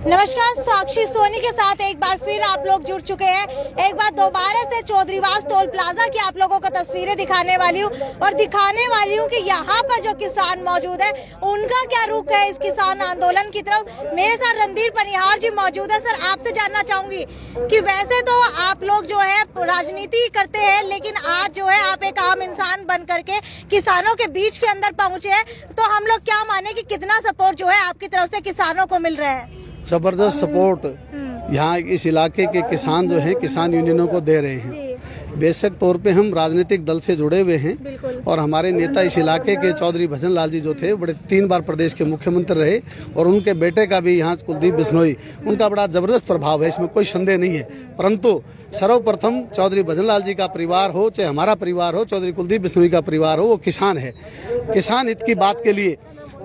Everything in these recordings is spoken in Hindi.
नमस्कार, साक्षी सोनी के साथ एक बार फिर आप लोग जुड़ चुके हैं। एक बार दोबारा से चौधरीवास टोल प्लाजा की आप लोगों को तस्वीरें दिखाने वाली हूँ और दिखाने वाली हूँ कि यहाँ पर जो किसान मौजूद है उनका क्या रुख है इस किसान आंदोलन की तरफ। मेरे साथ रणधीर पनिहार जी मौजूद है। सर, आपसे जानना चाहूंगी कि वैसे तो आप लोग जो है राजनीति करते हैं, लेकिन आज जो है आप एक आम इंसान बन करके किसानों के बीच के अंदर पहुंचे हैं, तो हम लोग क्या माने कि कितना सपोर्ट जो है आपकी तरफ से किसानों को मिल रहा है? जबरदस्त सपोर्ट यहाँ इस इलाके के किसान जो हैं किसान यूनियनों को दे रहे हैं। बेशक तौर पे हम राजनीतिक दल से जुड़े हुए हैं और हमारे नेता इस इलाके के चौधरी भजन लाल जी जो थे बड़े 3 बार प्रदेश के मुख्यमंत्री रहे और उनके बेटे का भी यहाँ कुलदीप बिश्नोई, उनका बड़ा जबरदस्त प्रभाव है, इसमें कोई संदेह नहीं है। परंतु सर्वप्रथम चौधरी भजन लाल जी का परिवार हो चाहे हमारा परिवार हो, चौधरी कुलदीप बिश्नोई का परिवार हो, वो किसान है। किसान हित की बात के लिए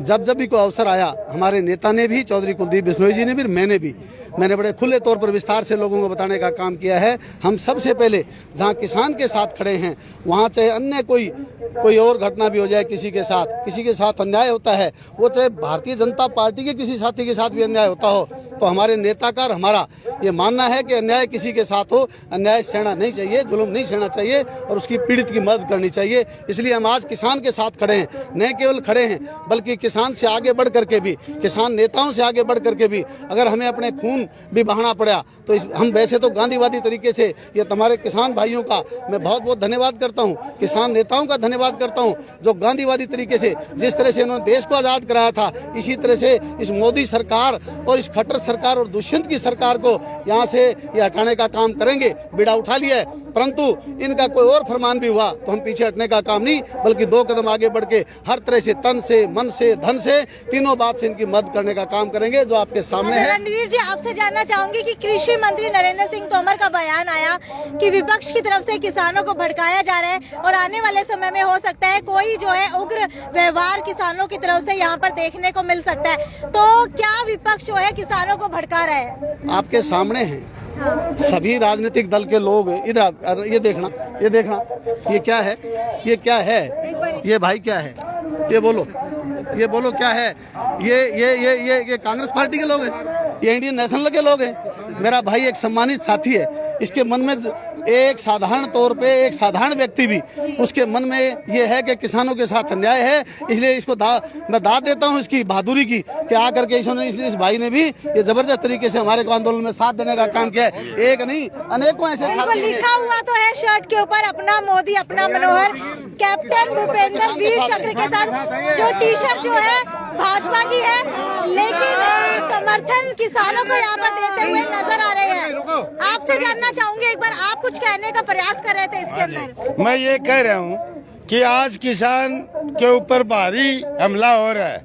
जब भी कोई अवसर आया, हमारे नेता ने भी, चौधरी कुलदीप बिश्नोई जी ने भी, मैंने बड़े खुले तौर पर विस्तार से लोगों को बताने का काम किया है। हम सबसे पहले जहां किसान के साथ खड़े हैं, वहां चाहे अन्य कोई और घटना भी हो जाए, किसी के साथ अन्याय होता है, वो चाहे भारतीय जनता पार्टी के किसी साथी के साथ भी अन्याय होता हो, तो हमारे नेता का और हमारा ये मानना है कि अन्याय किसी के साथ हो, अन्याय सहना नहीं चाहिए, जुल्म नहीं सहना चाहिए और उसकी पीड़ित की मदद करनी चाहिए। इसलिए हम आज किसान के साथ खड़े हैं, न केवल खड़े हैं बल्कि किसान से आगे बढ़ करके भी, किसान नेताओं से आगे बढ़ करके भी अगर हमें अपने खून भी बहाना पड़ा तो हम वैसे तो गांधीवादी तरीके से ये हमारे किसान भाइयों का मैं बहुत बहुत धन्यवाद करता हूँ, किसान नेताओं का धन्यवाद करता हूँ जो गांधीवादी तरीके से जिस तरह से इन्होंने देश को आज़ाद कराया था, इसी तरह से इस मोदी सरकार और इस खट्टर सरकार और दुष्यंत की सरकार को यहाँ से ये हटाने का काम करेंगे। बीड़ा उठा लिया है, परंतु इनका कोई और फरमान भी हुआ तो हम पीछे हटने का काम नहीं, बल्कि 2 कदम आगे बढ़ के हर तरह से, तन से, मन से, धन से, तीनों बात से इनकी मदद करने का काम करेंगे जो आपके सामने है। रणधीर जी, आपसे जानना चाहूंगी कि कृषि मंत्री नरेंद्र सिंह तोमर का बयान आया कि विपक्ष की तरफ से किसानों को भड़काया जा रहा है और आने वाले समय में हो सकता है कोई जो है उग्र व्यवहार किसानों की तरफ से यहाँ पर देखने को मिल सकता है, तो क्या विपक्ष जो है किसानों को भड़का रहा है? आपके सामने है। हाँ। सभी राजनीतिक दल के लोग इधर ये देखना ये क्या है, ये भाई क्या है, ये बोलो क्या है? ये कांग्रेस पार्टी के लोग हैं, ये इंडियन नेशनल के लोग हैं। मेरा भाई एक सम्मानित साथी है, इसके मन में एक साधारण तौर पे एक साधारण व्यक्ति भी उसके मन में ये है कि किसानों के साथ अन्याय है, इसलिए इसको मैं दाद देता हूँ इसकी बहादुरी की कि आकर के इस भाई ने भी ये जबरदस्त तरीके से हमारे को आंदोलन में साथ देने का काम किया है। एक नहीं, अनेकों ऐसे लिखा हुआ तो है शर्ट के ऊपर, अपना मोदी अपना मनोहर, कैप्टन भूपेंद्र वीर चक्र के साथ जो टी शर्ट जो है भाजपा की है, लेकिन समर्थन किसानों को यहाँ पर देते हुए नजर आ रहे हैं। आपसे जानना चाहूंगी, एक बार आप कुछ कहने का प्रयास कर रहे थे इसके अंदर। मैं ये कह रहा हूँ कि आज किसान के ऊपर भारी हमला हो रहा है,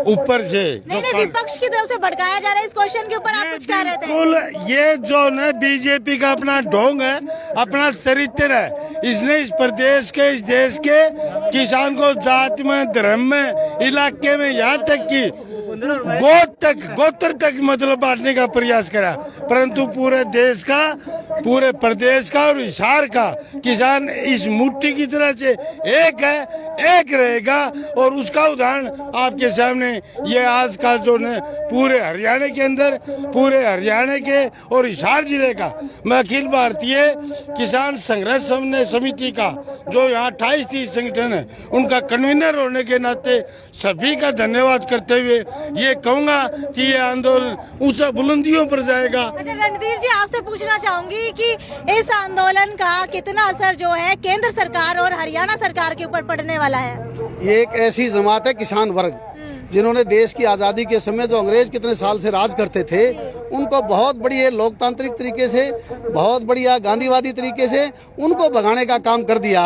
ऊपर से नहीं, विपक्ष की तरफ से भड़काया जा रहा है। इस क्वेश्चन के ऊपर आप कुछ कह रहे थे? बिल्कुल, ये जो न बीजेपी का अपना ढोंग है, अपना चरित्र है, इसने इस प्रदेश के, इस देश के किसान को जाति में, धर्म में, इलाके में, यहाँ तक की गोत्र तक मतलब बांटने का प्रयास करा, परंतु पूरे देश का, पूरे प्रदेश का और हिसार का किसान इस मुट्ठी की तरह से एक है, एक रहेगा। और उसका उदाहरण आपके सामने ये आज का जो न पूरे हरियाणा के अंदर, पूरे हरियाणा के और हिसार जिले का, मैं अखिल भारतीय किसान संघर्ष समिति का जो यहाँ 28-30 संगठन है उनका कन्वीनर होने के नाते सभी का धन्यवाद करते हुए ये कहूँगा कि ये आंदोलन ऊंचा बुलंदियों पर जाएगा। अच्छा रणधीर जी, आपसे पूछना चाहूंगी कि इस आंदोलन का कितना असर जो है केंद्र सरकार और हरियाणा सरकार के ऊपर पड़ने वाला है? ये एक ऐसी जमात है किसान वर्ग जिन्होंने देश की आज़ादी के समय जो अंग्रेज कितने साल से राज करते थे, उनको बहुत बढ़िया लोकतांत्रिक तरीके से, बहुत बढ़िया गांधीवादी तरीके से उनको भगाने का काम कर दिया।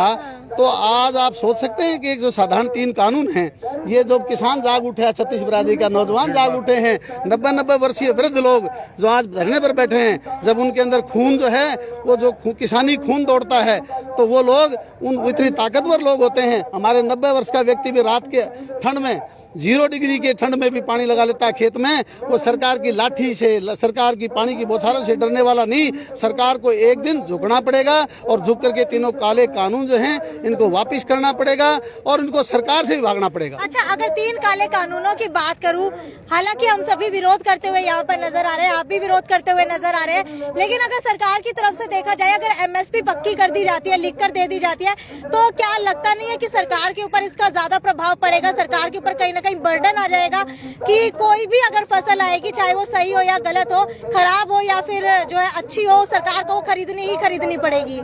तो आज आप सोच सकते हैं कि एक जो साधारण 3 कानून हैं, ये जो किसान जाग उठे हैं, छत्तीस बिरादरी का नौजवान जाग उठे हैं, 90 वर्षीय वृद्ध लोग जो आज धरने पर बैठे हैं, जब उनके अंदर खून जो है वो जो किसानी खून दौड़ता है, तो वो लोग इतनी ताकतवर लोग होते हैं। हमारे 90 वर्ष का व्यक्ति भी रात के ठंड में 0 डिग्री के ठंड में भी पानी लगा लेता है खेत में, वो सरकार की लाठी से, सरकार की पानी की बौछारों से डरने वाला नहीं। सरकार को एक दिन झुकना पड़ेगा और झुक करके तीनों काले कानून जो हैं इनको वापस करना पड़ेगा और इनको सरकार से भी भागना पड़ेगा। अच्छा, अगर 3 काले कानूनों की बात करूं, हालांकि हम सभी विरोध करते हुए यहाँ पर नजर आ रहे हैं, आप भी विरोध करते हुए नजर आ रहे हैं, लेकिन अगर सरकार की तरफ से देखा जाए, अगर MSP पक्की कर दी जाती है, लिख कर दे दी जाती है, तो क्या लगता नहीं है कि सरकार के ऊपर इसका ज्यादा प्रभाव पड़ेगा? सरकार के ऊपर कहीं ना कहीं बर्डन आ जाएगा कि कोई भी अगर फसल आएगी, चाहे वो सही हो या गलत हो, खराब हो या फिर जो है अच्छी हो, सरकार को वो खरीदनी पड़ेगी।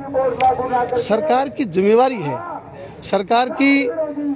सरकार की जिम्मेवारी है, सरकार की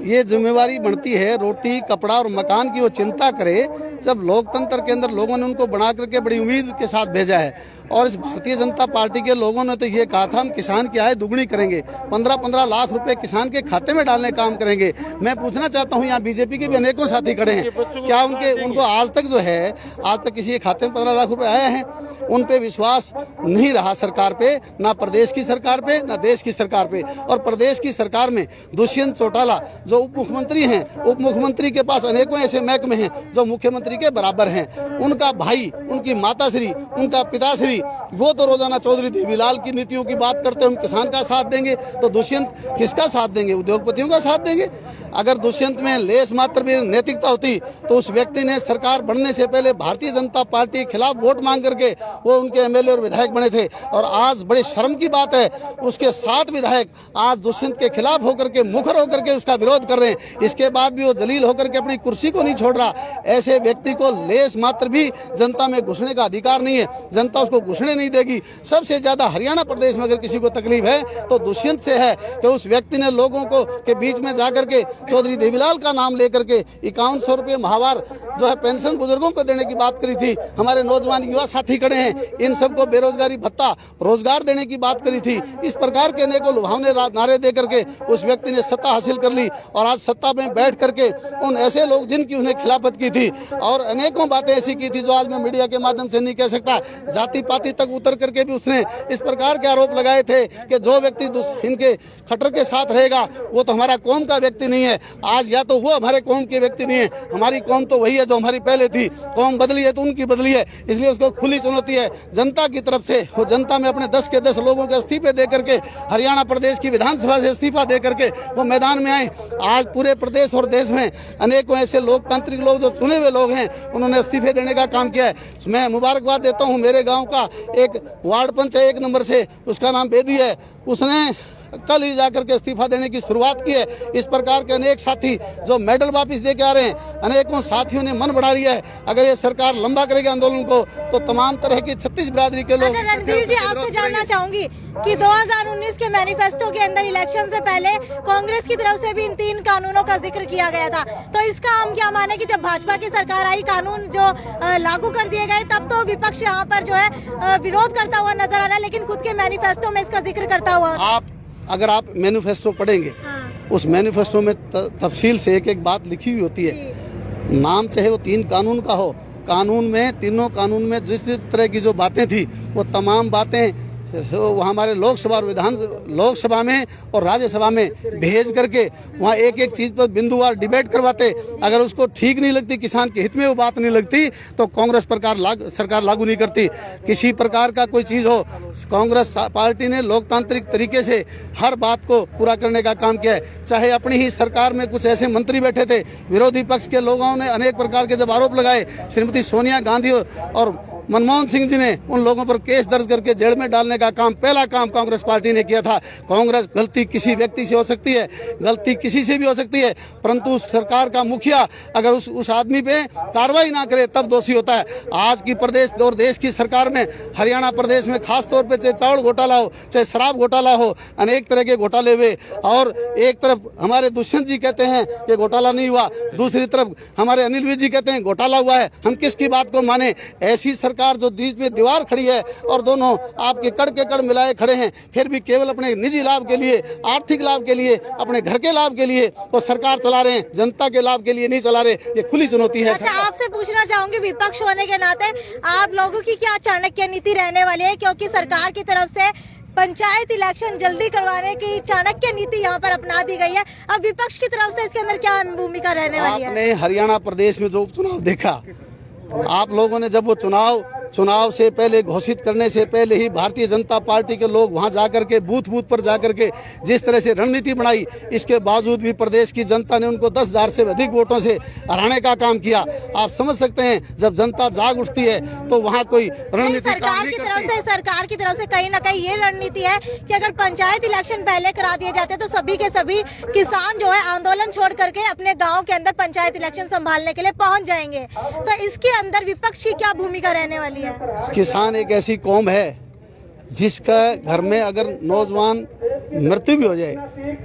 ये जिम्मेवारी बनती है रोटी कपड़ा और मकान की वो चिंता करे। जब लोकतंत्र के अंदर लोगों ने उनको बना करके बड़ी उम्मीद के साथ भेजा है और इस भारतीय जनता पार्टी के लोगों ने तो ये कहा था हम किसान की आय दुगनी करेंगे, 15-15 लाख रुपए किसान के खाते में डालने काम करेंगे। मैं पूछना चाहता हूँ, यहाँ बीजेपी के भी अनेकों साथी खड़े हैं, क्या उनको आज तक जो है, आज तक किसी के खाते में 15 लाख रुपए आए हैं? उन पे विश्वास नहीं रहा सरकार पे, ना प्रदेश की सरकार पे, ना देश की सरकार पे। और प्रदेश की सरकार में दुष्यंत चौटाला जो उप मुख्यमंत्री हैं, उप मुख्यमंत्री के पास अनेकों ऐसे महकमे हैं जो मुख्यमंत्री के बराबर हैं। उनका भाई, उनकी माताश्री, उनका पिताश्री, वो तो रोजाना चौधरी देवीलाल की नीतियों की बात करते हैं, हम किसान का साथ देंगे, तो दुष्यंत किसका साथ देंगे? उद्योगपतियों का साथ देंगे। अगर दुष्यंत में लेस मात्र भी नैतिकता होती तो उस व्यक्ति ने सरकार बनने से पहले भारतीय जनता पार्टी के खिलाफ वोट मांग करके वो उनके MLA और विधायक बने थे। और आज बड़े शर्म की बात है, उसके 7 विधायक आज दुष्यंत के खिलाफ होकर के, मुखर होकर के उसका विरोध कर रहे हैं। इसके बाद भी वो जलील होकर के अपनी कुर्सी को नहीं छोड़ रहा। ऐसे व्यक्ति को लेस मात्र भी जनता में घुसने का अधिकार नहीं है, जनता उसको घुसने नहीं देगी। सबसे ज्यादा हरियाणा प्रदेश में अगर किसी को तकलीफ है तो दुष्यंत से है कि उस व्यक्ति ने लोगों को के बीच में जाकर के चौधरी देवीलाल का नाम लेकर के 5100 रुपये माहवार जो है पेंशन बुजुर्गों को देने की बात करी थी। हमारे नौजवान युवा साथी खड़े हैं, इन सबको बेरोजगारी भत्ता, रोजगार देने की बात करी थी। इस प्रकार के अनेकों लुभावने नारे दे करके उस व्यक्ति ने सत्ता हासिल कर ली और आज सत्ता में बैठ करके उन ऐसे लोग जिनकी उन्हें खिलाफत की थी और अनेकों बातें ऐसी की थी जो आज मैं मीडिया के माध्यम से नहीं कह सकता। जाति पाति तक उतर करके भी उसने इस प्रकार के आरोप लगाए थे कि जो व्यक्ति इनके खट्टर के साथ रहेगा वो तो हमारा कौम का व्यक्ति नहीं है। आज या तो वो हमारे कौम के व्यक्ति नहीं है, हमारी कौम तो वही है जो हमारी पहले थी। कौम बदली है तो उनकी बदली है, इसलिए उसको खुली चुनौती है जनता की तरफ से। वो जनता में अपने 10 के 10 लोगों के इस्तीफे दे करके, हरियाणा प्रदेश की विधानसभा से इस्तीफा दे करके वो मैदान में आए। आज पूरे प्रदेश और देश में अनेकों ऐसे लोकतांत्रिक लोग जो चुने हुए लोग हैं उन्होंने इस्तीफे देने का काम किया है। मैं मुबारकबाद देता हूँ, मेरे गाँव का एक वार्ड पंच है 1 नंबर से, उसका नाम बेदी है, उसने कल ही जाकर के इस्तीफा देने की शुरुआत की है। इस प्रकार के अनेक साथी जो मेडल वापस दे के आ रहे हैं, अनेकों साथियों ने मन बढ़ा लिया है। अगर ये सरकार लंबा करेगी आंदोलन को तो तमाम तरह की 36 बिरादरी के लोग। अच्छा रणधीर जी, आपसे जानना चाहूंगी कि 2019 के मैनिफेस्टो के अंदर इलेक्शन से पहले कांग्रेस की तरफ से भी इन 3 कानूनों का जिक्र किया गया था, तो इसका हम क्या माने कि जब भाजपा की सरकार आई, कानून जो लागू कर दिए गए, तब तो विपक्ष यहाँ पर जो है विरोध करता हुआ नजर आ रहा है, लेकिन खुद के मैनिफेस्टो में इसका जिक्र करता हुआ। अगर आप मैनिफेस्टो पढ़ेंगे, उस मैनिफेस्टो में तफसील से एक एक बात लिखी हुई होती है। नाम चाहे वो 3 कानून का हो, कानून में, तीनों कानून में जिस तरह की जो बातें थी वो तमाम बातें वो हमारे लोकसभा में और राज्यसभा में भेज करके वहाँ एक एक चीज़ पर बिंदुवार डिबेट करवाते। अगर उसको ठीक नहीं लगती, किसान के हित में वो बात नहीं लगती, तो कांग्रेस सरकार लागू नहीं करती। किसी प्रकार का कोई चीज़ हो, कांग्रेस पार्टी ने लोकतांत्रिक तरीके से हर बात को पूरा करने का काम किया है। चाहे अपनी ही सरकार में कुछ ऐसे मंत्री बैठे थे, विरोधी पक्ष के लोगों ने अनेक प्रकार के जब आरोप लगाए, श्रीमती सोनिया गांधी और मनमोहन सिंह जी ने उन लोगों पर केस दर्ज करके जेल में डालने का काम, पहला काम कांग्रेस पार्टी ने किया था। कांग्रेस, गलती किसी व्यक्ति से हो सकती है, गलती किसी से भी हो सकती है, परंतु उस सरकार का मुखिया अगर उस आदमी पे कार्रवाई ना करे तब दोषी होता है। आज की प्रदेश और देश की सरकार में, हरियाणा प्रदेश में खास तौर पे चाहे चावल घोटाला हो, चाहे शराब घोटाला हो, अनेक तरह के घोटाले हुए। और एक तरफ हमारे दुष्यंत जी कहते हैं कि घोटाला नहीं हुआ, दूसरी तरफ हमारे अनिल विज जी कहते हैं घोटाला हुआ है। हम किसकी बात को माने? ऐसी सरकार जो बीच में दीवार खड़ी है और दोनों आपके कड़ के कड़ मिलाए खड़े हैं, फिर भी केवल अपने निजी लाभ के लिए, आर्थिक लाभ के लिए, अपने घर के लाभ के लिए वो सरकार चला रहे हैं, जनता के लाभ के लिए नहीं चला रहे। ये खुली चुनौती है। अच्छा, आपसे पूछना चाहूंगी, विपक्ष होने के नाते आप लोगों की क्या चाणक्य नीति रहने वाली है? क्योंकि सरकार की तरफ से पंचायत इलेक्शन जल्दी करवाने की चाणक्य नीति यहाँ पर अपना दी गई है। अब विपक्ष की तरफ से इसके अंदर क्या भूमिका रहने वाली है? आपने हरियाणा प्रदेश में जो उपचुनाव देखा, आप लोगों ने जब वो चुनाव से पहले घोषित करने से पहले ही भारतीय जनता पार्टी के लोग वहां जाकर के बूथ पर जाकर के जिस तरह से रणनीति बनाई, इसके बावजूद भी प्रदेश की जनता ने उनको 10,000 से अधिक वोटों से हराने का काम किया। आप समझ सकते हैं जब जनता जाग उठती है तो वहां कोई रणनीति सरकार की तरफ से कहीं ना कहीं ये रणनीति है कि अगर पंचायत इलेक्शन पहले करा दिए जाते तो सभी के सभी किसान जो है आंदोलन छोड़ करके अपने गाँव के अंदर पंचायत इलेक्शन संभालने के लिए पहुँच जाएंगे। तो इसके अंदर विपक्ष की क्या भूमिका रहने वाली है? किसान एक ऐसी कौम है जिसका घर में अगर नौजवान मृत्यु भी हो जाए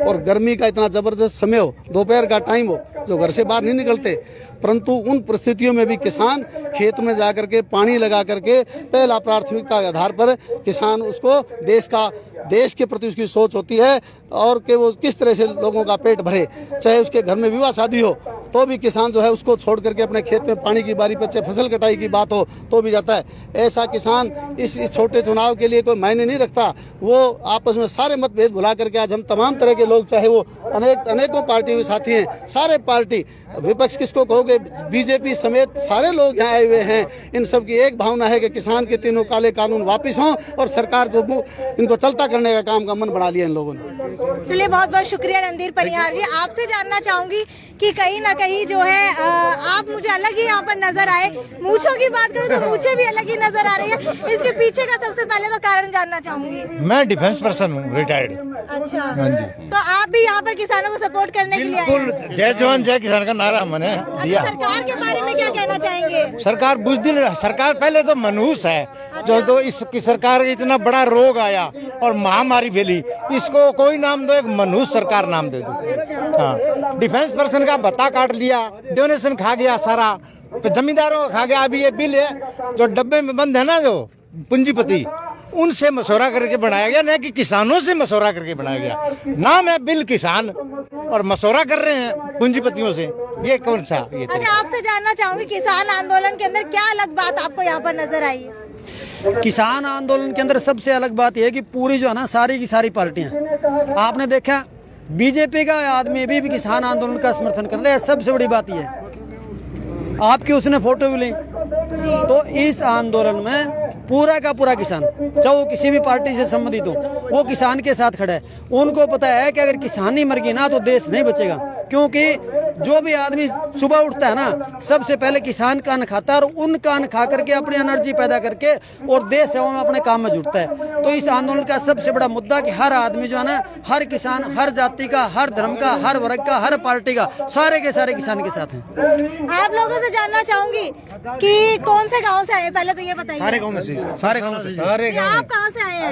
और गर्मी का इतना जबरदस्त समय हो, दोपहर का टाइम हो, जो घर से बाहर नहीं निकलते, परंतु उन परिस्थितियों में भी किसान खेत में जाकर के पानी लगा करके पहला प्राथमिकता के आधार पर किसान उसको देश के प्रति उसकी सोच होती है और कि वो किस तरह से लोगों का पेट भरे। चाहे उसके घर में विवाह शादी हो तो भी किसान जो है उसको छोड़ करके अपने खेत में पानी की बारी पर, चाहे फसल कटाई की बात हो तो भी जाता है। ऐसा किसान इस छोटे चुनाव के लिए कोई मायने नहीं रखता। वो आपस में सारे मतभेद भुला करके आज हम तमाम तरह के लोग, चाहे वो अनेकों पार्टी के साथी हैं, सारे पार्टी विपक्ष किसको कहोगे, बीजेपी समेत सारे लोग यहाँ आए हुए हैं। इन सब की एक भावना है कि किसान के तीनों काले कानून वापिस हों और सरकार को इनको चलता करने का काम का मन बना लिया इन लोगों ने। चलिए, बहुत बहुत शुक्रिया रणधीर परिहार जी। आपसे जानना चाहूंगी कि कहीं ना कहीं जो है आप मुझे अलग ही यहाँ पर नजर आए। मूंछों की बात करूँ तो मूंछें भी अलग ही नजर आ रही है। इसके पीछे का सबसे पहले तो कारण जानना चाहूंगी। मैं डिफेंस पर्सन हूँ, रिटायर्ड। अच्छा, हाँ जी। तो आप भी यहाँ पर किसानों को सपोर्ट करने के लिए आए हैं? बिल्कुल, जय जवान जय किसान का नारा मैंने दिया। सरकार के बारे में क्या कहना चाहेंगे? सरकार बुजदिल, सरकार पहले तो मनहूस है। जो तो इसकी सरकार इतना बड़ा रोग आया और महामारी फैली, इसको कोई नाम दो, एक मनहूस सरकार नाम दे दो। हाँ, डिफेंस पर्सन का भत्ता काट लिया, डोनेशन खा गया सारा, जमींदारों का खा गया। अभी ये बिल है जो डब्बे में बंद है ना, जो पूंजीपति, उनसे मशवरा करके बनाया गया, न कि किसानों से मशवरा करके बनाया गया। नाम है बिल किसान और मशवरा कर रहे हैं पूंजीपतियों से। ये कौन सा? अच्छा, आपसे जानना चाहूंगी किसान आंदोलन के अंदर क्या अलग बात आपको यहाँ पर नजर आई है? किसान आंदोलन के अंदर सबसे अलग बात यह है कि पूरी जो है ना, सारी की सारी पार्टियां, आपने देखा बीजेपी का आदमी भी किसान आंदोलन का समर्थन कर रहे हैं। सबसे बड़ी बात यह है, आपकी उसने फोटो भी ली, तो इस आंदोलन में पूरा का पूरा किसान, चाहे वो किसी भी पार्टी से संबंधित हो, वो किसान के साथ खड़ा है। उनको पता है कि अगर किसान नहीं मर गई ना तो देश नहीं बचेगा, क्योंकि जो भी आदमी सुबह उठता है ना, सबसे पहले किसान का अन्न खाता है और उन का अन्न खा करके अपनी एनर्जी पैदा करके और देश सेवा में अपने काम में जुटता है। तो इस आंदोलन का सबसे बड़ा मुद्दा कि हर आदमी जो है ना, हर किसान, हर जाति का, हर धर्म का, हर वर्ग का, हर पार्टी का, सारे के सारे किसान के साथ हैं। आप लोगों से जानना चाहूंगी कि कौन से गांव से आए, पहले तो ये बताइए। सारे गाँव में से, सारे गाँव से। आप कहाँ से आए हैं?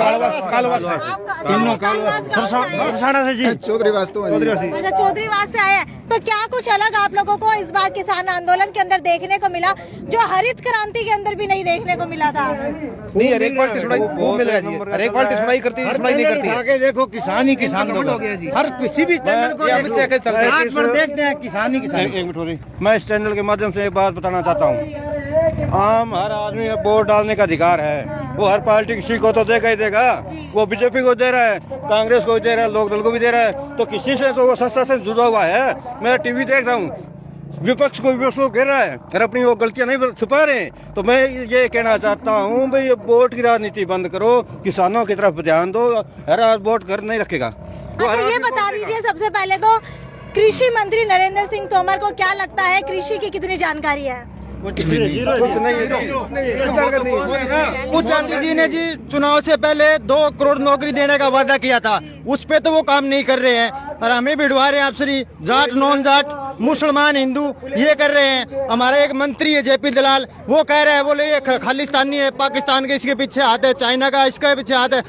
चौधरीवास अच्छा, चौधरीवास से आए हैं। तो क्या कुछ अलग आप लोगों को इस बार किसान आंदोलन के अंदर देखने को मिला जो हरित क्रांति के अंदर भी नहीं देखने को मिला था? नहीं, हर एक पार्टी सुनाई वो मिलेगा जी, हर एक पार्टी सुनाई करती है, सुनाई नहीं करती है। आगे देखो, किसान ही किसान हो गया जी। हर किसी भी चैनल को देखते हैं, किसान ही किसान। एक मिनट हो रही, मैं इस चैनल के माध्यम से एक बात बताना चाहता हूँ। आम हर आदमी में वोट डालने का अधिकार है। वो हर पार्टी किसी को तो देगा ही देगा। वो बीजेपी को दे रहा है, कांग्रेस को भी दे रहा है, लोकदल को भी दे रहा है, तो किसी से तो वो सस्ता से जुड़ा हुआ है। मैं टीवी देख रहा हूँ, विपक्ष को घेर रहा है और अपनी वो गलतियां नहीं छुपा रहे। तो मैं ये कहना चाहता हूँ भाई, ये वोट की राजनीति बंद करो, किसानों की तरफ ध्यान दो। हर वोट कर नहीं रखेगा। अच्छा, ये बता दीजिए सबसे पहले तो कृषि मंत्री नरेंद्र सिंह तोमर को क्या लगता है, कृषि की कितनी जानकारी है? कुछ नहीं। कुछ जी ने जी चुनाव से पहले 2 करोड़ नौकरी देने का वादा किया था, उस पे तो वो काम नहीं कर रहे हैं और हमें भिड़वा रहे हैं। आप श्री जाट नॉन जाट, मुसलमान हिंदू ये कर रहे हैं। हमारे एक मंत्री है जेपी दलाल, वो कह रहे हैं, बोले ये खालिस्तानी है, पाकिस्तान के इसके पीछे हाथ है, चाइना का इसके पीछे हाथ है।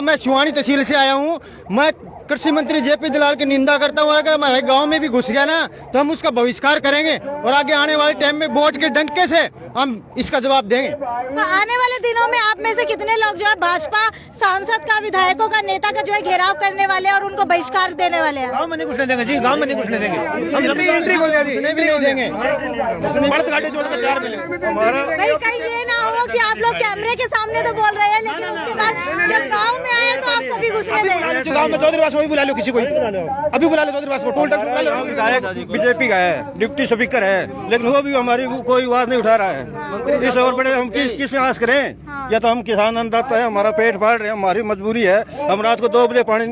मैं शिवानी तहसील से आया हूँ। मैं कृषि मंत्री जेपी दलाल की निंदा करता हूँ। अगर हमारे गांव में भी घुस गया ना तो हम उसका बहिष्कार करेंगे और आगे आने वाले टाइम में वोट के डंके से हम इसका जवाब देंगे। तो आने वाले दिनों में आप में से कितने लोग जो है भाजपा सांसद का, विधायकों का, नेता का जो है घेराव करने वाले हैं और उनको बहिष्कार देने वाले हैं? गाँव में नहीं घुसने देंगे जी, गाँव में नहीं घुसने देंगे, हम एंट्री को नहीं देंगे, बड़े गाड़ी जोड़ कर तैयार मिलेंगे। भाई कहीं ये ना हो कि आप लोग कैमरे के सामने तो बोल रहे हैं लेकिन उसके बाद जब गाँव में आए तो आप सभी घुसने दें। गाँव में चौधरीवास वही बुला लो, किसी को अभी बुला लो, चौधरीवास को टोल टैक्स बुला लो। बीजेपी का है, डिप्टी स्पीकर है, लेकिन वो भी हमारी कोई आवाज नहीं उठा रहा है। इस और बड़े हम किससे आस करें? या तो हम किसान अन्नदाता है, हमारा पेट पाल रहे हैं, हमारी मजबूरी है। हम रात को 2 बजे पानी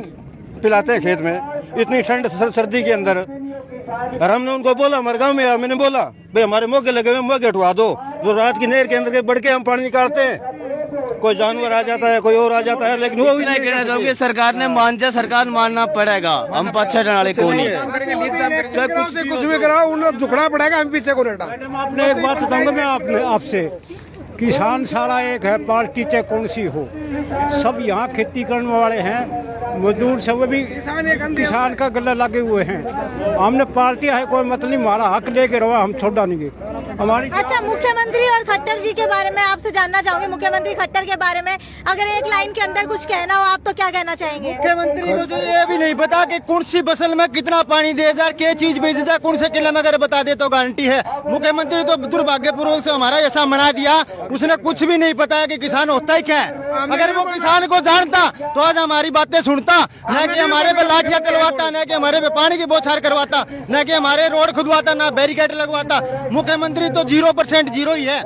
पिलाते हैं खेत में, इतनी ठंड सर्दी के अंदर। और हमने उनको बोला, हमारे गाँव में मैंने बोला भाई हमारे मोगे लगे हुए, मोगे उठवा दो। जो रात की नहर के अंदर के बढ़ के हम पानी निकालते हैं, कोई जानवर आ जाता है, कोई और आ जाता है, लेकिन वो भी नहीं कहना चाहूँगी सरकार ने मान जा, सरकार मानना पड़ेगा। हम पीछे वाले को नहीं कुछ भी कराओ, उन्हें झुकना पड़ेगा, हम पीछे को नहीं। आपने एक बात बताऊंगा मैं आपसे, किसान सारा एक है, पार्टी चाहे कौन सी हो, सब यहाँ खेती करने वाले हैं, मजदूर सब भी किसान का गला लगे हुए हैं। हमने पार्टी है कोई मतलब नहीं, हमारा हक लेके रहो, हम छोड़ देंगे हमारी। अच्छा, मुख्यमंत्री और खट्टर जी के बारे में आपसे जानना चाहूंगी। मुख्यमंत्री खट्टर के बारे में अगर एक लाइन के अंदर कुछ कहना हो आप तो क्या कहना चाहेंगे? मुख्यमंत्री को जो ये भी नहीं पता कि कौन सी फसल में कितना पानी दे जा, क्या चीज बेच जा, कौन से किले में अगर बता दे तो गारंटी है। मुख्यमंत्री तो दुर्भाग्यपूर्वक से हमारा ऐसा मना दिया, उसने कुछ भी नहीं पता है कि किसान होता ही क्या है। अगर वो किसान को जानता तो आज हमारी बातें सुनता, न कि हमारे पे लाठियां चलवाता, न कि हमारे पे पानी की बौछार करवाता, न कि हमारे रोड खुदवाता, न बैरिकेड लगवाता। मुख्यमंत्री तो 0% जीरो ही है।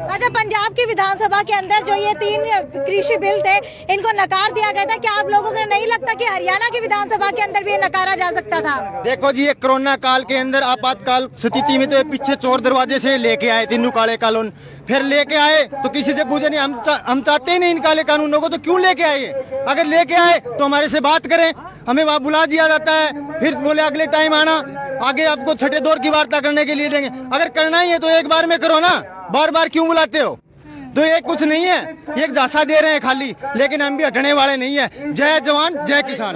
अच्छा, पंजाब की विधानसभा के अंदर जो ये 3 कृषि बिल थे इनको नकार दिया गया था, क्या आप लोगों को नहीं लगता कि हरियाणा की विधानसभा के अंदर भी ये नकारा जा सकता था? देखो जी, ये कोरोना काल के अंदर आपातकाल स्थिति में तो ये पीछे चोर दरवाजे से लेके आए तीनों काले कानून, फिर लेके आए तो किसी से पूछे नहीं। हम चाहते ही नहीं इन काले कानूनों को, तो क्यों लेके आए? अगर लेके आए तो हमारे से बात करें, हमें वहाँ बुला दिया जाता है, फिर बोले अगले टाइम आना, आगे आपको छठे दौर की वार्ता करने के लिए देंगे। अगर करना ही है तो एक बार में करो ना, बार बार क्यों बुलाते हो? तो ये कुछ नहीं है, ये एक झांसा दे रहे हैं खाली, लेकिन हम भी हटने वाले नहीं है। जय जवान जय किसान।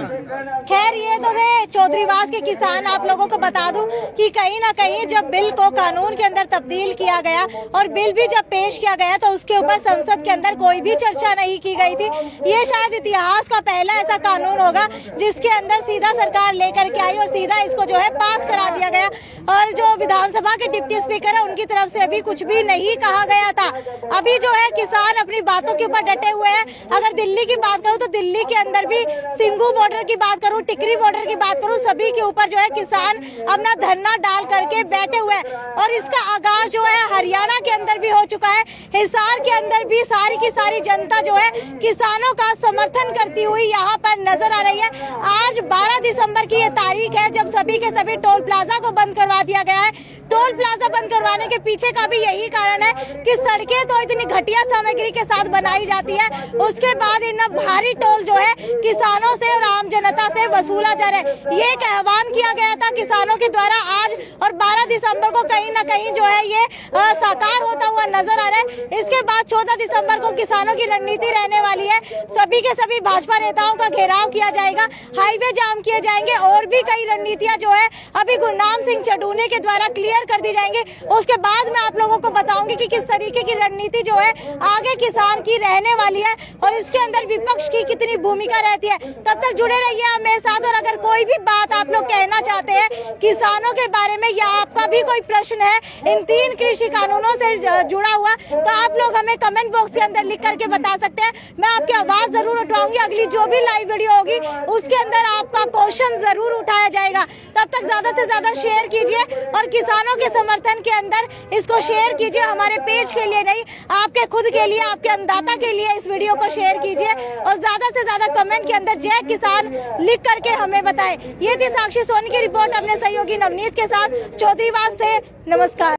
खैर, ये तो थे चौधरीवास के किसान। आप लोगों को बता दूं कि कहीं ना कहीं जब बिल को कानून के अंदर तब्दील किया गया और बिल भी जब पेश किया गया तो उसके ऊपर संसद के अंदर कोई भी चर्चा नहीं की गई थी। ये शायद इतिहास का पहला ऐसा कानून होगा जिसके अंदर सीधा सरकार लेकर के आई और सीधा इसको जो है पास करा दिया गया। और जो विधानसभा के डिप्टी स्पीकर है उनकी तरफ से अभी कुछ भी नहीं कहा गया था। अभी जो है किसान अपनी बातों के ऊपर डटे हुए हैं। अगर दिल्ली की बात करूं तो दिल्ली के अंदर भी सिंगू बॉर्डर की बात करूं, टिकरी बॉर्डर की बात करूं, सभी के ऊपर जो है किसान अपना धरना डाल करके बैठे हुए हैं। और इसका आगाज जो है हरियाणा के अंदर भी हो चुका है। हिसार के अंदर भी सारी की सारी जनता जो है किसानों का समर्थन करती हुई यहाँ पर नजर आ रही है। आज 12 दिसंबर की ये तारीख है जब सभी के सभी टोल प्लाजा को बंद करवा दिया गया है। टोल प्लाजा बंद करवाने के पीछे का भी यही कारण है कि सड़कें तो इतनी घटिया सामग्री के साथ बनाई जाती है, उसके बाद इन भारी टोल जो है किसानों से और आम जनता से वसूला जा रहा है। ये एक आह्वान किया गया था किसानों के द्वारा आज, और 12 दिसंबर को कहीं ना कहीं जो है ये साकार होता हुआ नजर आ रहा है। इसके बाद 14 दिसंबर को किसानों की रणनीति रहने वाली है। सभी के सभी भाजपा नेताओं का घेराव किया जाएगा, हाईवे जाम किए जाएंगे और भी कई रणनीतियां जो है अभी गुरनाम सिंह चडूने के द्वारा क्लियर कर दी जाएंगे। उसके बाद मैं आप लोगों को बताऊंगी कि किस तरीके की रणनीति जो है आगे किसान की रहने वाली है और इसके अंदर विपक्ष की कितनी भूमिका रहती है। तब तक जुड़े रहिए आप मेरे साथ। और अगर कोई भी बात आप लोग कहना चाहते हैं किसानों के बारे में या आपका भी कोई प्रश्न है इन 3 कृषि कानूनों से जुड़ा हुआ, तो आप लोग हमें कमेंट बॉक्स के अंदर लिख करके बता सकते हैं। मैं आपकी आवाज जरूर उठाऊंगी। अगली जो भी लाइव वीडियो होगी उसके अंदर आपका क्वेश्चन जरूर उठाया जाएगा। तब तक ज्यादा से ज्यादा शेयर कीजिए और किसानों के समर्थन के अंदर इसको शेयर कीजिए। हमारे पेज के लिए नहीं, आपके खुद के लिए, आपके अन्नदाता के लिए इस वीडियो को शेयर कीजिए और ज्यादा से ज्यादा कमेंट के अंदर जय किसान लिख करके हमें बताएं। ये थी साक्षी सोनी की रिपोर्ट अपने सहयोगी नवनीत के साथ चौधरीवास से। नमस्कार।